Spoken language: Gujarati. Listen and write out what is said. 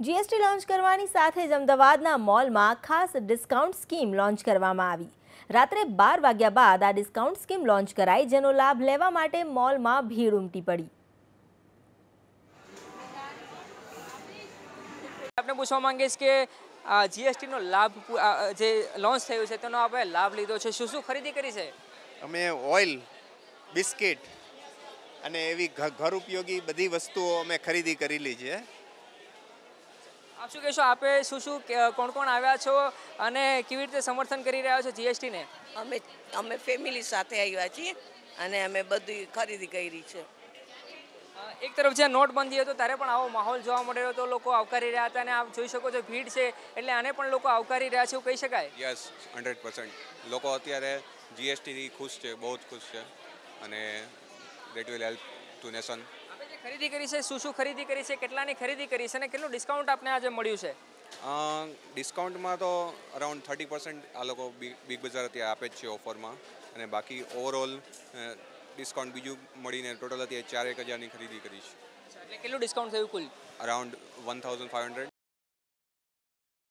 જીએસટી લોન્ચ કરવાની સાથે જ અમદાવાદના મોલમાં ખાસ ડિસ્કાઉન્ટ સ્કીમ લોન્ચ કરવામાં આવી. રાત્રે 12 વાગ્યા બાદ આ ડિસ્કાઉન્ટ સ્કીમ લોન્ચ કરાઈ, જેનો લાભ લેવા માટે મોલમાં ભીડ ઉમટી પડી. આપણે પૂછવા માંગીશ કે જીએસટીનો લાભ જે લોન્ચ થયું છે તેનો આપણે લાભ લીધો છે. શું શું ખરીદી કરી છે? અમે ઓઇલ, બિસ્કિટ અને એવી ઘર ઉપયોગી બધી વસ્તુઓ અમે ખરીદી કરેલી છે. આપ શું કહેશો? આપે શું કોણ કોણ આવ્યા છો અને કેવી રીતે સમર્થન કરી રહ્યા છો જીએસટીને? અમે ફેમિલી સાથે આવ્યા છીએ અને અમે બધી ખરીદી કરી છે. એક તરફ જ્યાં નોટબંધી હતો ત્યારે પણ આવો માહોલ જોવા મળ્યો હતો, લોકો આવકારી રહ્યા હતા અને આપ જોઈ શકો છો ભીડ છે એટલે આને પણ લોકો આવકારી રહ્યા છે એવું કહી શકાય. યસ, 100%. લોકો અત્યારે જીએસટીથી ખુશ છે, બહુ જ ખુશ છે અને that will help to nation. આપણે જે ખરીદી કરી છે, શું ખરીદી કરી છે, કેટલાની ખરીદી કરી છે અને કેટલું ડિસ્કાઉન્ટ આપને આજે મળ્યું છે? ડિસ્કાઉન્ટમાં તો અરાઉન્ડ 30% આ લોકો બિગ બજાર અત્યારે આપે જ છે ઓફરમાં, અને બાકી ઓવરઓલ ડિસ્કાઉન્ટ બીજું મળીને ટોટલ અત્યારે 4,000ની ખરીદી કરી છે. એટલે કેટલું ડિસ્કાઉન્ટ થયું કુલ? અરાઉન્ડ 1,500.